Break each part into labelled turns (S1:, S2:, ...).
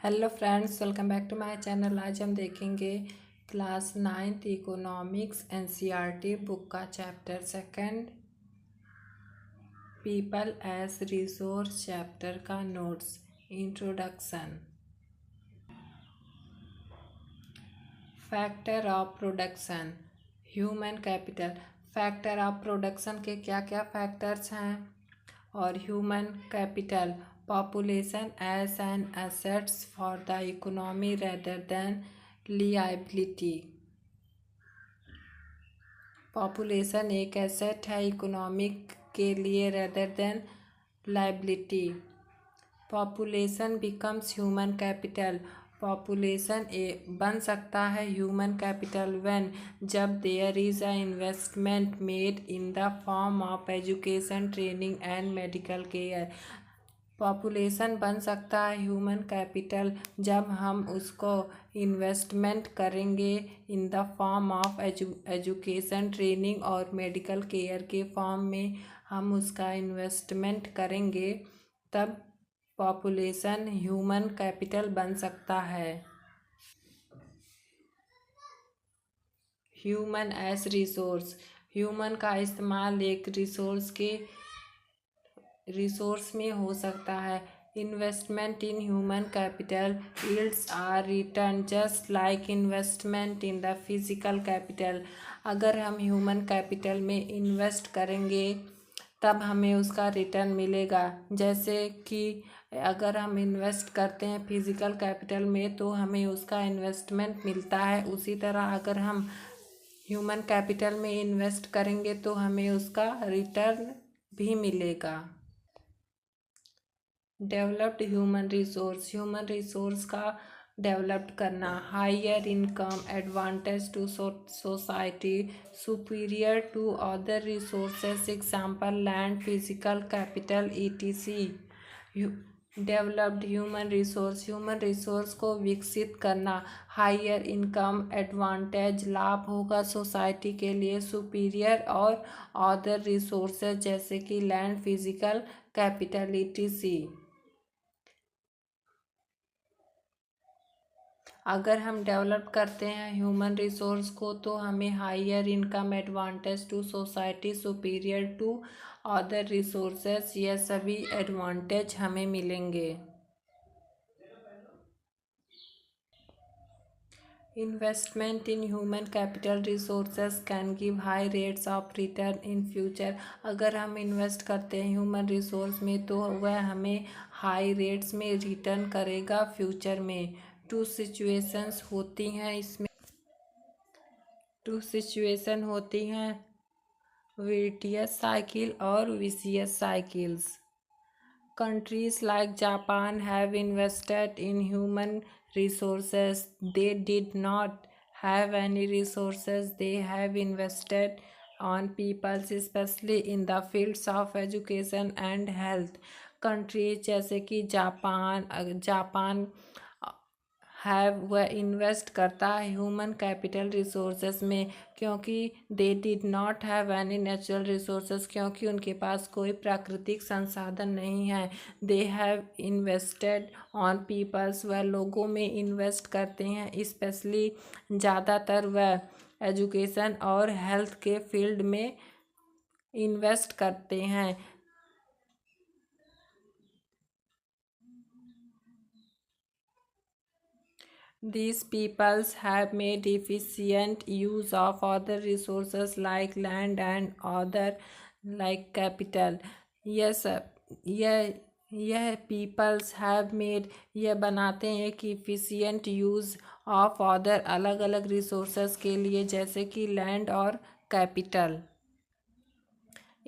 S1: Hello friends, welcome back to my channel. आज हम देखेंगे class 9th economics NCERT book का chapter second people as resource chapter का notes. Introduction. Factor of production, human capital. Factor of production के क्या क्या factors हैं और human capital, population as an assets for the economy rather than liability। Population एक asset है economic के लिए rather than liability. Population becomes human capital, population बन सकता है ह्यूमन कैपिटल व्हेन जब there is a investment made in the form of education, training and medical care. Population बन सकता है ह्यूमन कैपिटल जब हम उसको इन्वेस्टमेंट करेंगे इन the form of education, training और मेडिकल केयर के फॉर्म में हम उसका इन्वेस्टमेंट करेंगे, तब पॉपुलेशन ह्यूमन कैपिटल बन सकता है। ह्यूमन एज रिसोर्स, ह्यूमन का इस्तेमाल एक रिसोर्स में हो सकता है। Investment in human capital yields are return just like investment in the physical capital. अगर हम ह्यूमन कैपिटल में इन्वेस्ट करेंगे तब हमें उसका रिटर्न मिलेगा। जैसे कि अगर हम इन्वेस्ट करते हैं फिजिकल कैपिटल में तो हमें उसका इन्वेस्टमेंट मिलता है, उसी तरह अगर हम ह्यूमन कैपिटल में इन्वेस्ट करेंगे तो हमें उसका रिटर्न भी मिलेगा। डेवलप्ड ह्यूमन रिसोर्स का डेवलप्ड करना, higher income, advantage to society, superior to other resources, example land, physical capital etc। Developed human resource को विकसित करना, हायर इनकम, एडवांटेज, लाभ होगा सोसाइटी के लिए, सुपीरियर और अदर रिसोर्सेज जैसे कि लैंड, फिजिकल कैपिटल etc। अगर हम डेवलप करते हैं ह्यूमन रिसोर्स को तो हमें higher income, advantage to society, superior to other resources, ये सभी एडवांटेज हमें मिलेंगे। Investment in human capital resources can give high rates of return in future. अगर हम इन्वेस्ट करते हैं ह्यूमन रिसोर्स में तो वह हमें हाई रेट्स में रिटर्न करेगा फ्यूचर में। टू सिचुएशन होती हैं वर्टियस साइकिल और vicious cycles. Countries like Japan have invested in human resources. They did not have any resources. They have invested on people, especially in the fields of education and health. Countries जैसे कि Japan वह invest करता है human capital resources में क्योंकि they did not have any natural resources, क्योंकि उनके पास कोई प्राकृतिक संसाधन नहीं है। They have invested on people's, वह लोगों में इन्वेस्ट करते हैं, स्पेशली ज़्यादातर वह एजुकेशन और हेल्थ के फील्ड में इन्वेस्ट करते हैं। These peoples have made efficient use of other resources like land and other like capital। Yes, यह पीपल्स हैव मेड, यह बनाते हैं कि इफ़िशियंट यूज़ ऑफ अदर, अलग अलग रिसोर्सेज के लिए जैसे कि लैंड और कैपिटल।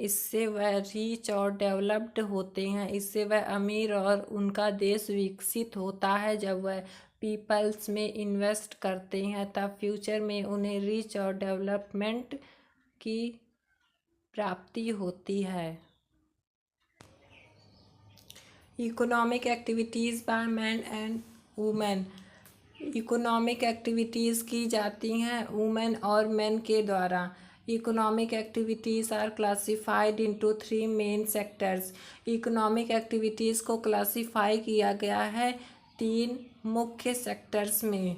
S1: इससे वह रिच और डेवलप्ड होते हैं, इससे वह अमीर और उनका देश विकसित होता है। जब वह पीपल्स में इन्वेस्ट करते हैं तब फ्यूचर में उन्हें रिच और डेवलपमेंट की प्राप्ति होती है। Economic activities by man and women, economic activities की जाती हैं वुमेन और मेन के द्वारा। Economic activities are classified into 3 main sectors. Economic activities को क्लासिफाई किया गया है 3 मुख्य सेक्टर्स में।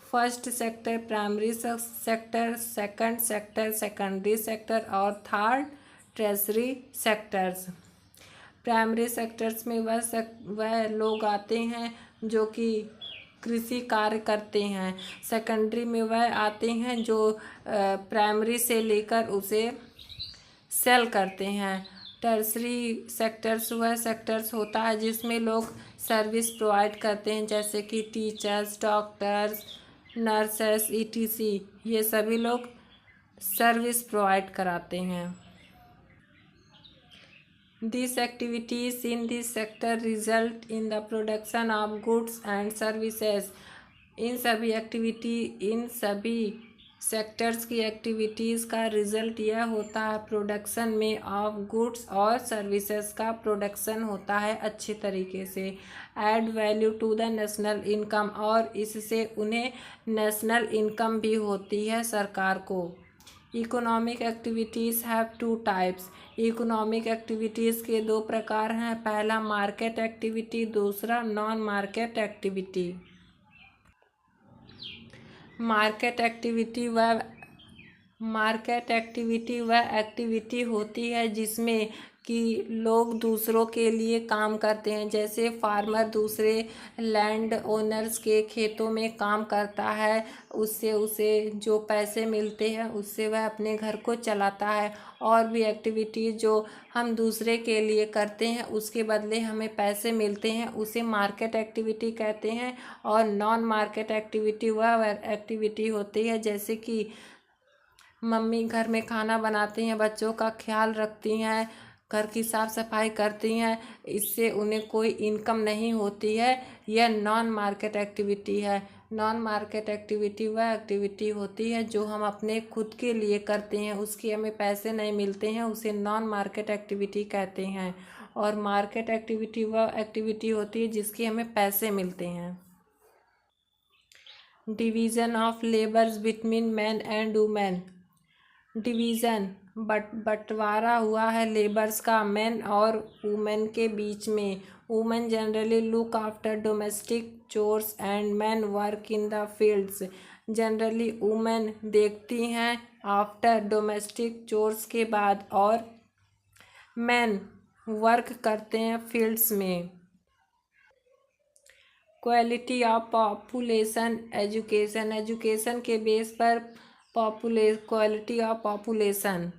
S1: First sector primary sector, second sector secondary sector और third tertiary sectors. Primary sectors में वह लोग आते हैं जो कि कृषि कार्य करते हैं। सेकेंडरी में वह आते हैं जो प्राइमरी से लेकर उसे सेल करते हैं। टर्शरी सेक्टर्स वह सेक्टर्स होता है जिसमें लोग सर्विस प्रोवाइड करते हैं, जैसे कि टीचर्स, डॉक्टर्स, नर्सेस, ईटीसी, ये सभी लोग सर्विस प्रोवाइड कराते हैं। These activities in this sector result in the production of goods and services. इन सभी सेक्टर्स की एक्टिविटीज़ का रिजल्ट यह होता है प्रोडक्शन में ऑफ गुड्स और सर्विसेज का प्रोडक्शन होता है अच्छे तरीके से। Add value to the national income, और इससे उन्हें नेशनल इनकम भी होती है सरकार को। Economic activities have 2 types. Economic activities के 2 प्रकार हैं, पहला मार्केट एक्टिविटी, दूसरा non market activity. Market activity वह एक्टिविटी होती है जिसमें कि लोग दूसरों के लिए काम करते हैं, जैसे फार्मर दूसरे लैंड ओनर्स के खेतों में काम करता है, उससे उसे जो पैसे मिलते हैं उससे वह अपने घर को चलाता है। और भी एक्टिविटी जो हम दूसरे के लिए करते हैं उसके बदले हमें पैसे मिलते हैं, उसे मार्केट एक्टिविटी कहते हैं। और नॉन मार्केट एक्टिविटी वह एक्टिविटी होती है जैसे कि मम्मी घर में खाना बनाती हैं, बच्चों का ख्याल रखती हैं, घर की साफ सफाई करती हैं, इससे उन्हें कोई इनकम नहीं होती है, यह नॉन मार्केट एक्टिविटी है। नॉन मार्केट एक्टिविटी वह एक्टिविटी होती है जो हम अपने खुद के लिए करते हैं, उसके हमें पैसे नहीं मिलते हैं, उसे नॉन मार्केट एक्टिविटी कहते हैं। और मार्केट एक्टिविटी वह एक्टिविटी होती है जिसकी हमें पैसे मिलते हैं। Division of labours between man and women. Division बंटवारा हुआ है लेबर्स का मैन और वुमेन के बीच में। Women generally look after domestic chores and man work in the fields. Generally women देखती हैं आफ्टर डोमेस्टिक चोर्स के बाद, और मैन वर्क करते हैं फील्ड्स में। Quality of population education. Education के बेस पर quality of population.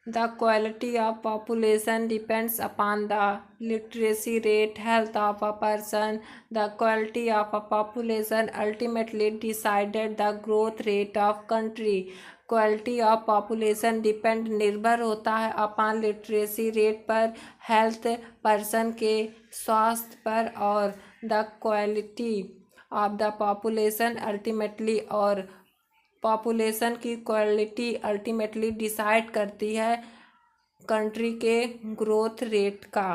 S1: The quality of population depends upon the literacy rate, health of a person. The quality of a population ultimately decided the growth rate of country. Quality of population depend निर्भर होता है upon literacy rate पर, health person के स्वास्थ्य पर, और the quality of the population ultimately, और population की क्वालिटी अल्टीमेटली डिसाइड करती है कंट्री के ग्रोथ रेट का।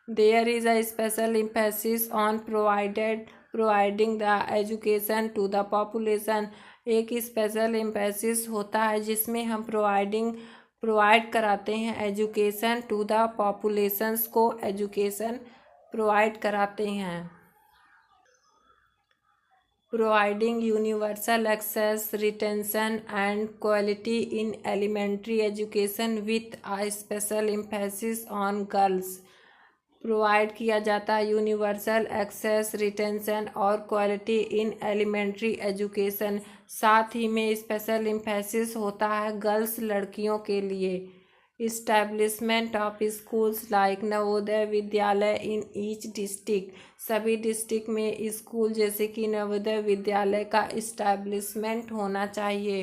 S1: There is a special emphasis on providing the education to the population. एक स्पेशल एम्फेसिस होता है जिसमें हम प्रोवाइड कराते हैं एजुकेशन टू द पॉपुलेशंस को एजुकेशन प्रोवाइड कराते हैं। Providing universal access, retention and quality in elementary education with a special emphasis on girls. Provide किया जाता है यूनिवर्सल एक्सेस, रिटेंशन और क्वालिटी इन एलिमेंट्री एजुकेशन, साथ ही में स्पेशल एम्फेसिस होता है गर्ल्स लड़कियों के लिए। Establishment of schools like Navodaya Vidyalaya in each district. सभी डिस्ट्रिक्ट में स्कूल जैसे कि नवोदय विद्यालय का इस्टेब्लिशमेंट होना चाहिए।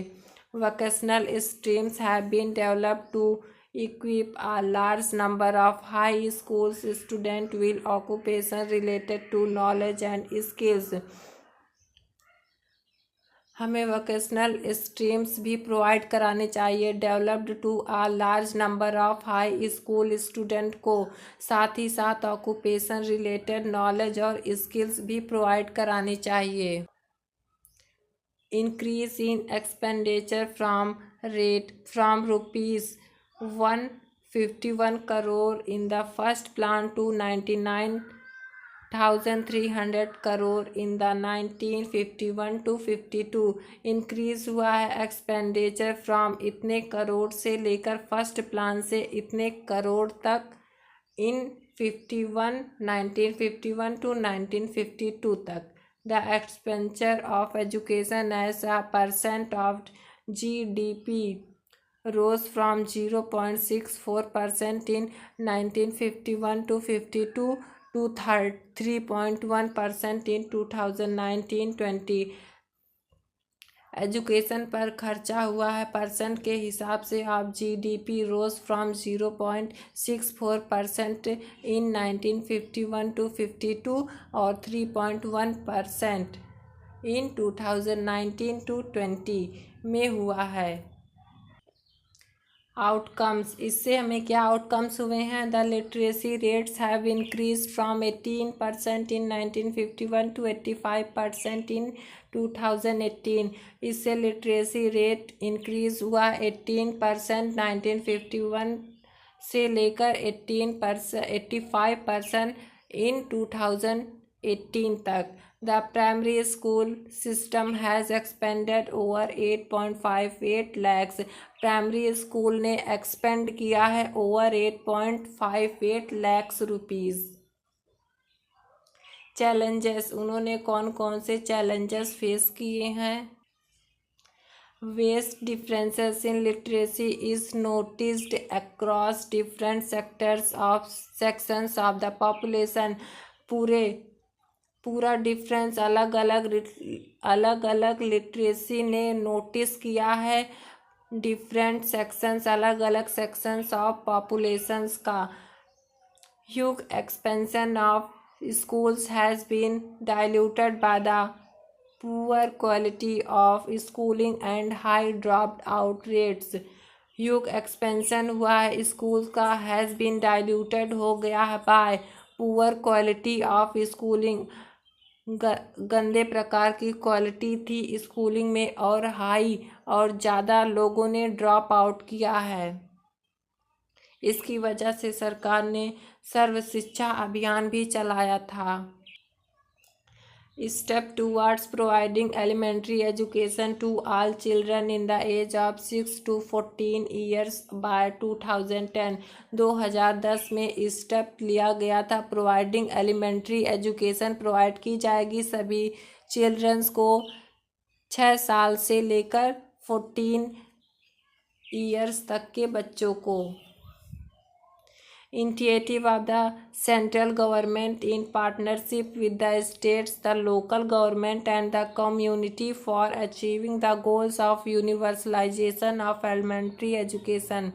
S1: Vocational streams have been developed to equip a large number of high schools student with occupation related to knowledge and skills. हमें vocational streams भी provide कराने चाहिए developed to a large number of high school student को, साथ ही साथ occupation related knowledge और skills भी प्रोवाइड करानी चाहिए। Increase in expenditure from rupees 51 crore in the first plan to 99,300 crore in the 1951 to 52 increase हुआ है एक्सपेंडिचर फ्रॉम इतने करोड़ से लेकर फर्स्ट प्लान से इतने करोड़ तक इन 1951 to 1952 तक. The expenditure of education as a percent of GDP rose from 0.64% in 1951 to 52 to 3.1% in 2019-20. Education पर खर्चा हुआ है परसेंट के हिसाब से of GDP rose from 0.64% in 1951 to 52 और 3.1% इन 2019 to 20 में हुआ है. आउटकम्स, इससे हमें क्या आउटकम्स हुए हैं. The literacy rates have increase from 18% in 1951 to 85% इन 2018. इससे लिटरेसी रेट इंक्रीज हुआ 18% 1951 से लेकर 85% इन 2018 तक. The primary school system has expanded over 8.58 lakhs. Primary school ने एक्सपेंड किया है ओवर 8.58 lakhs रुपीज़. चैलेंजेस, उन्होंने कौन कौन से चैलेंजेस फेस किए हैं. Vast differences in literacy is noticed across different sections of the population. पूरा डिफरेंस अलग अलग लिटरेसी ने नोटिस किया है. डिफरेंट सेक्शंस, अलग अलग सेक्शंस ऑफ पॉपुलेशंस का. Huge expansion of schools has been diluted by the poor quality of schooling and high dropped out rates. Huge expansion हुआ है स्कूल का, हैज़ बीन डाइल्यूटेड हो गया है bye poor quality of schooling. गंदे प्रकार की क्वालिटी थी स्कूलिंग में और हाई और ज़्यादा लोगों ने ड्रॉप आउट किया है. इसकी वजह से सरकार ने सर्व शिक्षा अभियान भी चलाया था. Step towards providing elementary education to all children in the age of 6 to 14 years by 2010. 2010 में स्टेप लिया गया था. प्रोवाइडिंग एलिमेंट्री एजुकेशन प्रोवाइड की जाएगी सभी चिल्ड्रंस को 6 साल से लेकर 14 ईयर्स तक के बच्चों को. Initiative of the central government in partnership with the states, the local government and the community for achieving the goals of universalization of elementary education.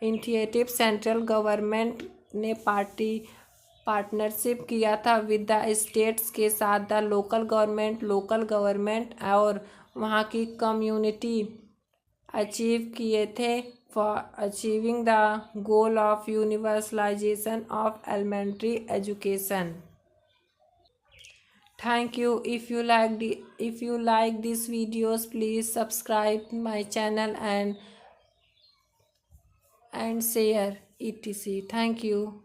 S1: Initiative central government ने पार्टनरशिप किया था विद द स्टेट्स के साथ. The local government और वहाँ की community achieve किए थे for achieving the goal of universalization of elementary education. Thank you. If you like these videos, please subscribe my channel and share etc. Thank you.